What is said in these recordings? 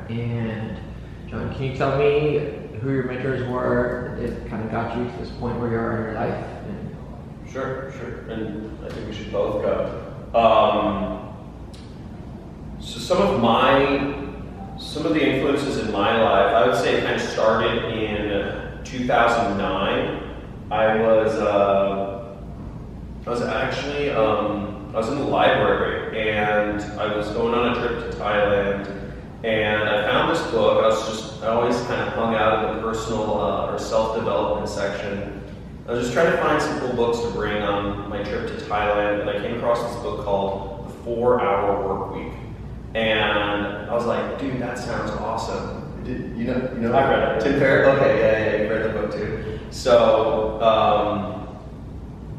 And John, can you tell me who your mentors were that kind of got you to this point where you are in your life? Sure. And I think we should both go. So some of the influences in my life, I would say it kind of started in 2009. I was in the library and I was going on a trip to Thailand, and I found this book. I always kind of hung out in the personal or self-development section. I was just trying to find some cool books to bring on my trip to Thailand, and I came across this book called The 4-Hour Workweek. And I was like, dude, that sounds awesome. You know? I've read it. Tim Ferriss? Okay, yeah, you've read the book too. So,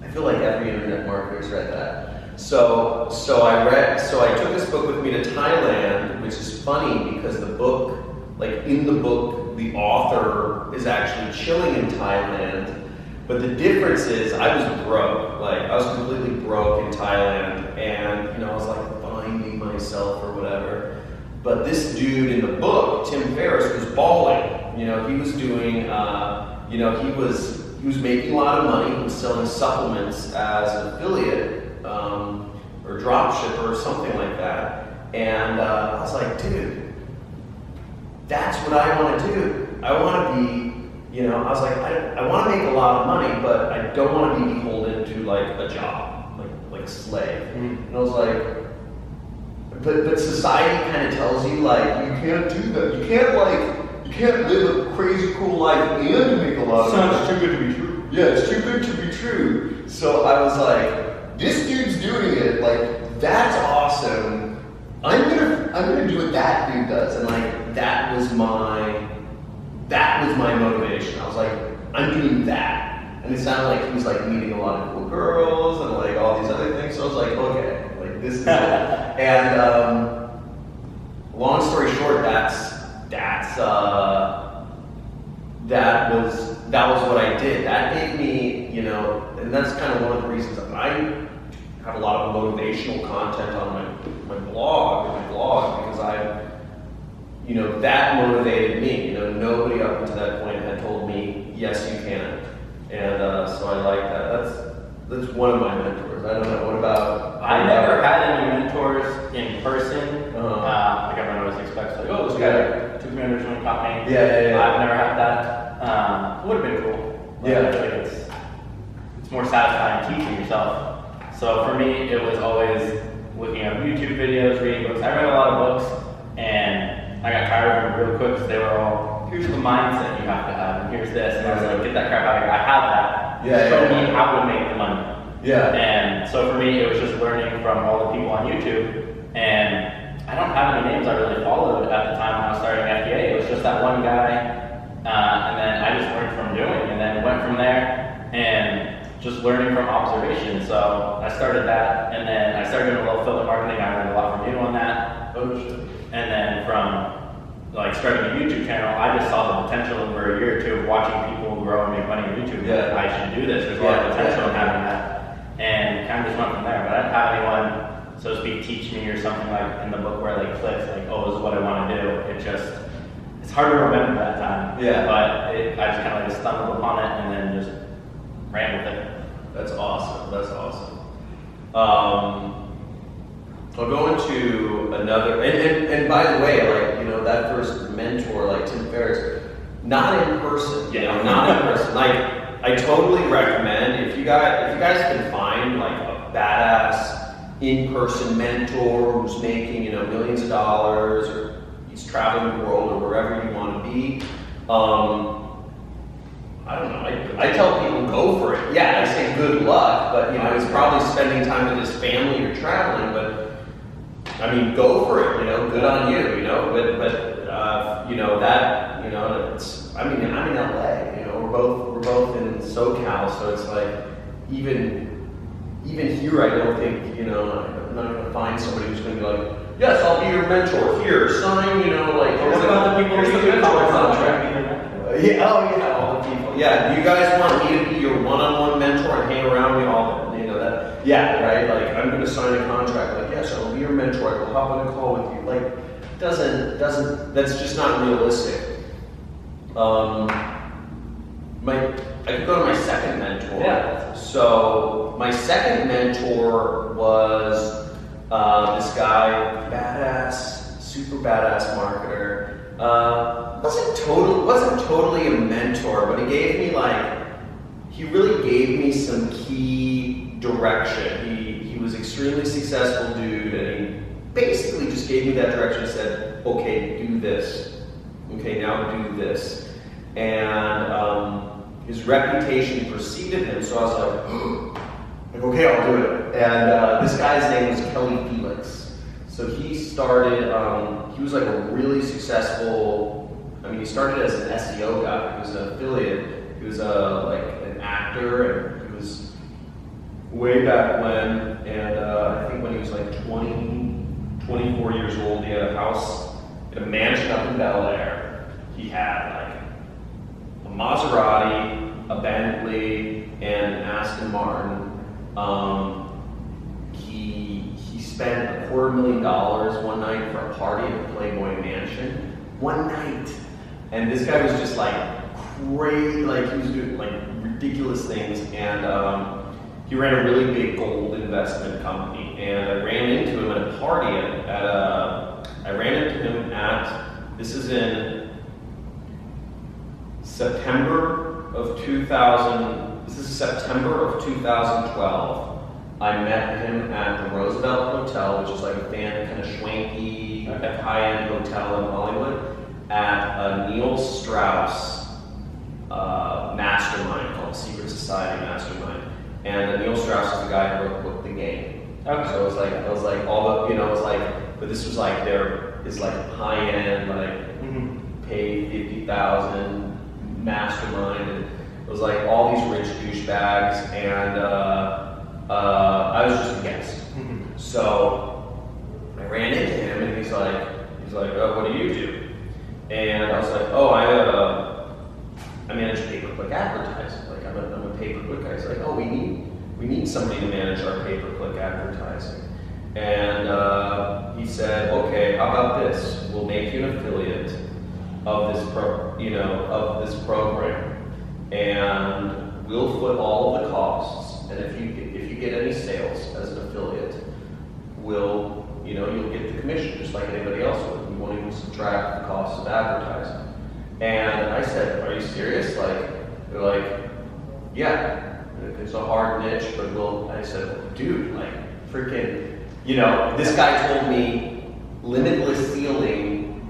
I feel like every internet marketer's read that. So I took this book with me to Thailand, which is funny because the book, in the book, the author is actually chilling in Thailand. But the difference is I was broke. I was completely broke in Thailand, and I was finding myself or whatever. But this dude in the book, Tim Ferriss, was balling. He was doing, he was making a lot of money. He was selling supplements as an affiliate or drop shipper or something like that. And I was like, dude, that's what I want to do. I want to be. I was like, I want to make a lot of money, but I don't want to be beholden to a job, like a slave. Mm-hmm. And I was like, but society kind of tells you you can't do that. You can't live a crazy cool life and make a lot of money. Sounds too good to be true. Yeah, it's too good to be true. So I was like, this dude's doing it. That's awesome. I'm gonna do what that dude does, and that was my motivation. I was like, I'm doing that. And it sounded like he was meeting a lot of cool girls and all these other things. So I was like, okay, this is it. And long story short, that was what I did. That gave me, and that's kind of one of the reasons I have a lot of motivational content on my blog, because that motivated me. Nobody up until that point had told me, yes, you can. And so I like that. That's one of my mentors. I don't know, what about? I never had any mentors in person. Everyone always expects, this guy took me under his own company. Yeah. I've never had that. Would have been cool. I feel like it's more satisfying teaching yourself. So for me, it was always looking up YouTube videos, reading books. I read a lot of books, and I got tired of them real quick because they were all, here's the mindset you have to have, and here's this. And I was like, get that crap out of here. I have that. Show me how to make the money. Yeah. And so for me, it was just learning from all the people on YouTube. And I don't have any names I really followed at the time when I was starting FBA. It was just that one guy. And then I just learned from doing, and then went from there and just learning from observation. So I started that, and then I started doing a little affiliate marketing. I learned a lot from you on that. Oh, shit. And then from starting a YouTube channel, I just saw the potential over a year or two of watching people grow and make money on YouTube. Yeah. I should do this. There's a lot of potential in having that. And kind of just went from there. But I didn't have anyone, so to speak, teach me or something in the book where clicks, oh, this is what I want to do. It's hard to remember that time. Yeah. But I just kind of stumbled upon it and then just ran with it. That's awesome. I'll go into another, and by the way, that first mentor, Tim Ferriss, not in person, not in person. I totally recommend if you guys can find a badass in-person mentor who's making millions of dollars, or he's traveling the world, or wherever you want to be. I don't know. I tell people go for it. Yeah, I say good luck, but he's probably spending time with his family or traveling. But I mean, go for it. Good on you. It's. I'm in LA. We're both in SoCal, so it's even here. I don't think I'm not going to find somebody who's going to be like, yes, I'll be your mentor. Here, sign. What about the people who do mentor contract? All the people. Yeah, do you guys want me to be your one-on-one mentor and hang around me all that? Yeah, right? I'm going to sign a contract. Yes, I'll be your mentor. I will hop on a call with you. that's just not realistic. I could go to my second mentor. Yeah. So my second mentor was this guy, super badass marketer. Wasn't totally a mentor, but he really gave me some key direction. He was extremely successful dude, and he basically just gave me that direction and said, okay, do this. Okay, now do this. And his reputation preceded him, so I was like, okay, I'll do it. And this guy's name was Kelly Felix. So he started, he was like a really successful, he started as an SEO guy. He was an affiliate. He was like an actor, and he was way back when, and I think when he was like 24 years old, he had a house in a mansion up in Bel Air. He had like a Maserati, a Bentley, and an Aston Martin. He spent $250,000 one night for a party at the Playboy Mansion. One night. And this guy was just like crazy, like he was doing like ridiculous things, and he ran a really big gold investment company. And I ran into him at a party this is in September of 2012. I met him at the Roosevelt Hotel, which is like a kind of schwanky, high-end hotel in Hollywood, at a Neil Strauss mastermind called Secret Society Mastermind. And Neil Strauss is the guy who wrote the book The Game. Okay. So it was like all the, but this was like his like high-end, pay $50,000 mastermind, and it was like all these rich douchebags, and I was just a guest. So I ran into him, and he's like, oh, what do you do? And I was like, oh, I manage pay-per-click advertising. Like I'm a pay-per-click guy. He's like, oh, we need somebody to manage our pay-per-click advertising. And he said, okay, how about this? We'll make you an affiliate of this program, and we'll foot all of the costs. And if you get any sales as an affiliate, you'll get the commission just like anybody else would. We won't even subtract the cost of advertising. And I said, are you serious? They're like, yeah. It's a hard niche, but I said, dude, freaking, this guy told me limitless ceiling,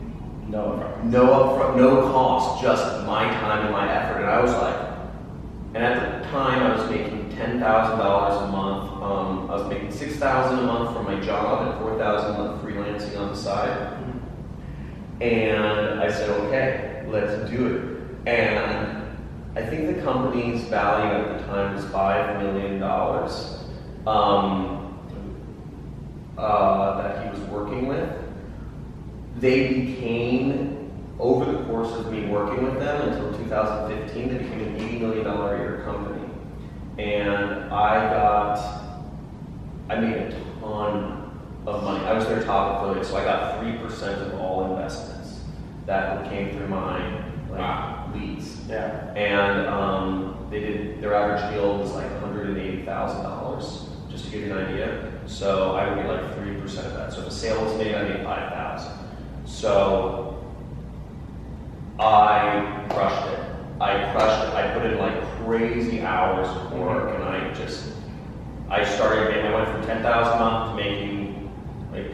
no upfront, no cost, just my time and my effort. And I was like, and at the time I was making $10,000 a month. I was making $6,000 a month from my job and $4,000 a month freelancing on the side. And I said, okay, let's do it. And I think the company's value at the time was $5 million that he was working with. They became, over the course of me working with them until 2015, they became an $80 million a year company. And I made a ton of money. I was their top affiliate, so I got 3% of all investments that came through my leads. Yeah. And their average deal was like $180,000, just to give you an idea. So I would get like 3% of that. So if a sale was made, I made $5,000. So I crushed it. I put in like crazy hours of work, and I went from $10,000 a month to making like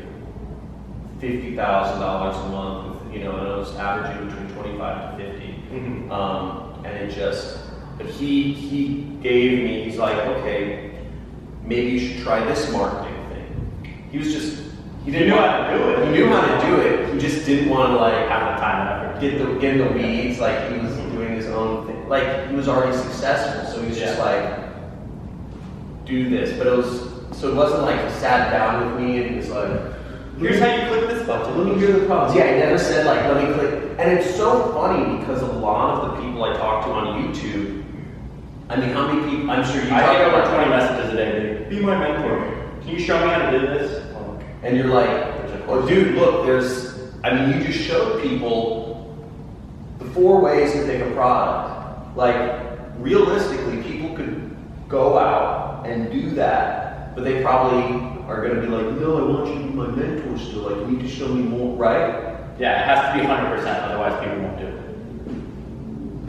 $50,000 a month. And I was averaging between 25 to 50. And it just, but he gave me, he's like, okay, maybe you should try this marketing thing. He didn't know how to do it. He knew how to do it. He just didn't want to have the time and effort. Get in the weeds. Like he was doing his own thing. Like he was already successful, so he was just like, do this. But it wasn't like he sat down with me and he was like, here's how you click this button. Let me hear the prompts. Yeah, he never said let me click. And it's so funny because a lot of the people I talk to on YouTube, how many people, I'm sure you talk get over 20 messages a day, dude. Be my mentor. Can you show me how to do this? And you're like, oh dude, look, I mean, you just showed people the 4 ways to make a product. Like, realistically, people could go out and do that, but they probably are going to be like, no, I want you to be my mentor still. Like, you need to show me more, right? Yeah, it has to be 100%, otherwise people won't do it.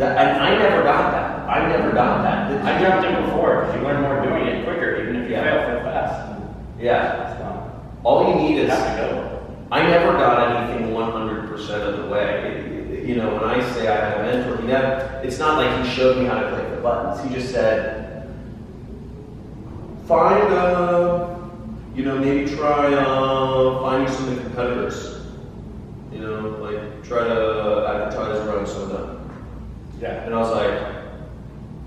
And I never got that. I never got that. I jumped in before, because you learn more doing it quicker, even if you fail fast. Yeah. So, All you need is, you have to go. I never got anything 100% of the way. You know, when I say I have a mentor, it's not like he showed me how to click the buttons. He just said, find, maybe try finding some of the competitors. You know, like try to advertise around some of them. Yeah. And I was like,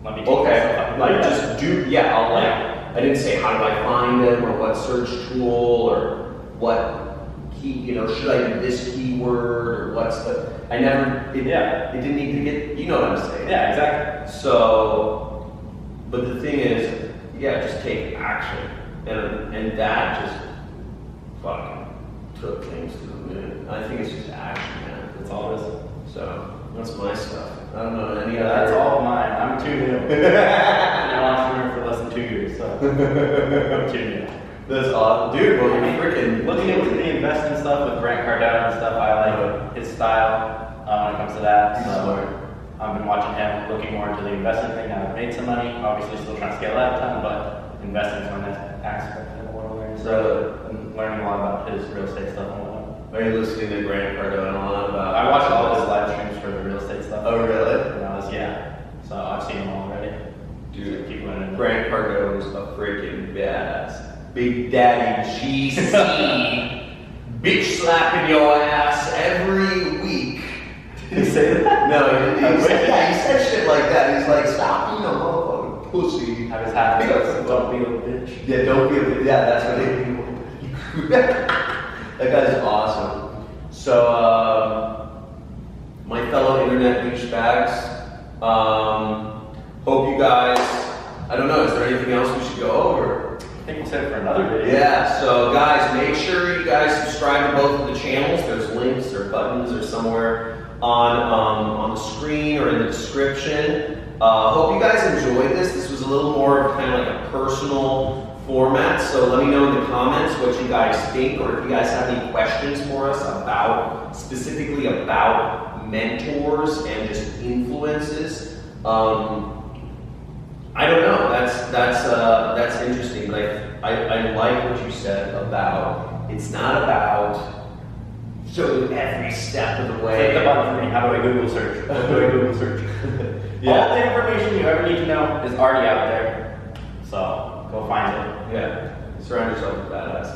let me okay, like just do, I didn't say how do I find them or what search tool or what key, should I do this keyword or what's it didn't need to get, you know what I'm saying? Yeah, exactly. So, but the thing is, just take action. And that just fucking took things to the moon. I think it's just action, man. That's all it is. So, that's my stuff. I don't know any Yeah, other. that's all of mine. I'm too new. I've been an entrepreneur for less than 2 years, so I'm too new. That's awesome. Dude, well, you're freaking Looking into the investing stuff with Grant Cardone and stuff, I like his style when it comes to that. So I've been watching him, looking more into the investing thing. I've made some money, obviously still trying to scale that a ton, but investing is my next aspect that I want to learn. So I'm learning a lot about his real estate stuff and whatnot. Are you listening to Grant Cardone a lot about? I watched all his live streams for the real estate stuff. Oh, really? And so I've seen them all already. Dude, keep learning. Grant Cardone's a freaking badass. Big Daddy GC. Bitch slapping your ass every week. Did he say that? No, he said shit like that. He's like, stop being a motherfucking pussy. Have his hat. Don't be a bitch. Yeah, don't be a bitch. Yeah, that's what they That guy's awesome. So, my fellow internet douchebags, hope you guys, I don't know, is there anything else we should go over? I think we'll save it for another video. Yeah, so guys, make sure you guys subscribe to both of the channels. There's links or buttons or somewhere on the screen or in the description. Hope you guys enjoyed this. This was a little more of kind of like a personal format, so let me know in the comments what you guys think, or if you guys have any questions for us specifically about mentors and just influences. I don't know. That's interesting. But I like what you said about it's not about show you every step of the way. Click the button for me. How do I Google search? What do I Google search? All the information you ever need to know is already out there. So go find it. Yeah. Surround yourself with badass.